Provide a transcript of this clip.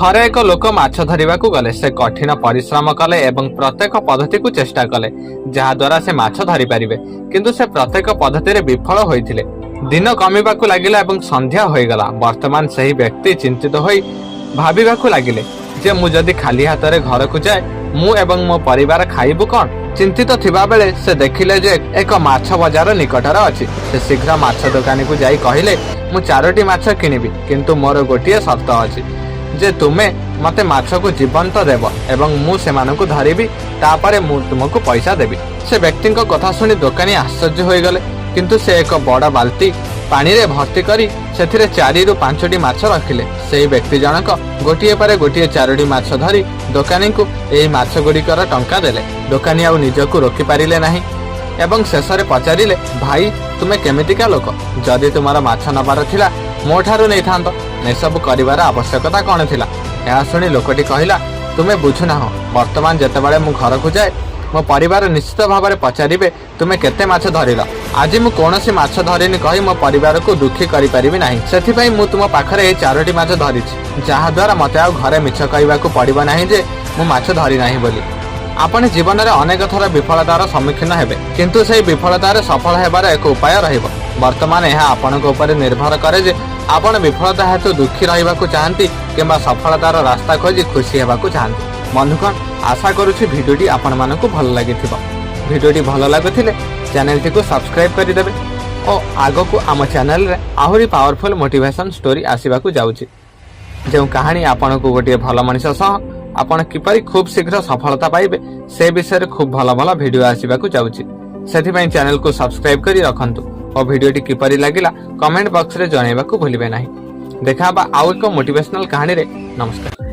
थरे एक लोक माछ धरिबाकू गले। से कठिन परिश्रम कले एवं प्रत्येक पद्धति को चेष्टा कले जहा द्वारा से माछ धरि पारिबे, किंतु से प्रत्येक पद्धति रे विफल होइथिले। दिन कमिबाकू लागिला एवं संध्या होइगला। वर्तमान सही व्यक्ति चिंतित होई भाबिबाकू लागिले जे मु जदि खाली हाथ रे घर को जाए मु एवं मो परिवार खाइबु कोन। चिंतित थिबा बेले से देखिले जे एक माछ बाजार निकटर अछि। से शीघ्र माछ दुकानी को जाई कहिले मु 4टी माछ किनिबि, किंतु मोर गोटिए शर्त अछि जे तुमे मते माछ को जीवंत देव एवं मु सेमानकु धरिबि, तापरे मु तुमको पैसा देबि। से व्यक्ति को कथा सुनी दुकानी आश्चर्य होई गले, किंतु से एक बड़ बाल्टी पानी रे भर्ती करी सेथिरे 4 ରୁ 5ଟି माछ रखिले। सेही व्यक्ति जनक गोटिए पर गोटिए 4ଟି माछ धरी दुकानी को एही माछ गुड़िकर टंका देले। दुकानी आउ निजको रोकी पारिले नाही एवं शेषरे पचारिले, भाई तुमे केमितिका लोक? जदि तुमार माछ नबार थिला मोठारु नै थांतो, एसबु करिवार आवश्यकता कौन थिला? ଏହା ଶୁଣି ଲୋକଟି କହିଲା, ତୁମେ ବୁଝୁନାହ। ବର୍ତ୍ତମାନ ଯେତେବେଳେ ମୁଁ ଘରକୁ ଯାଏ ମୋ ପରିବାର ନିଶ୍ଚିତ ଭାବରେ ପଚାରିବେ ତୁମେ କେତେ ମାଛ ଧରିଲ। ଆଜି ମୁଁ କୌଣସି ମାଛ ଧରିନି କହି ମୋ ପରିବାରକୁ ଦୁଃଖୀ କରିପାରିବି ନାହିଁ। ସେଥିପାଇଁ ମୁଁ ତୁମ ପାଖରେ ଏହି 4ଟି ମାଛ ଧରିଛି, ଯାହାଦ୍ୱାରା ମୋତେ ଆଉ ଘରେ ମିଛ କହିବାକୁ ପଡ଼ିବ ନାହିଁ ଯେ ମୁଁ ମାଛ ଧରି ନାହିଁ ବୋଲି। ଆପଣ ଜୀବନରେ ଅନେକ ଥର ବିଫଳତାର ସମ୍ମୁଖୀନ ହେବେ, କିନ୍ତୁ ସେହି ବିଫଳତାରେ ସଫଳ ହେବାର ଏକ ଉପାୟ ରହିବ। ବର୍ତ୍ତମାନ ଏହା ଆପଣଙ୍କ ଉପରେ ନିର୍ଭର କରେ ଯେ ଆପଣ ବିଫଳତା ହେତୁ ଦୁଃଖୀ ରହିବାକୁ ଚାହାନ୍ତି କିମ୍ବା ସଫଳତାର ରାସ୍ତା ଖୋଜି ଖୁସି ହେବାକୁ ଚାହାନ୍ତି। ବନ୍ଧୁଗଣ, आशा करुछि भिडियोटी आपण मानकु भल लागिथिबो। भिडियोटी भल लागुथिले चैनलटी को सब्सक्राइब करिदेबे और आगो आम चैनल रे आहुरी पावरफुल मोटिवेशन स्टोरी आसीबाकू जाउछि, जो कहानी आपण को गोटे भल मनिष सह आपण किपरि खूब शीघ्र सफलता पाइबे से विषय खूब भल भल भिडियो आसीबाकू जाउछि। सेथिपई चैनल को सब्सक्राइब करी रखंतु और भिडियोटी किपरि लागिला कमेंट बॉक्स रे जणाइबाकू भूलिबे नाही। देखा बा आउ एक मोटिवेशनल कहानी रे। नमस्कार।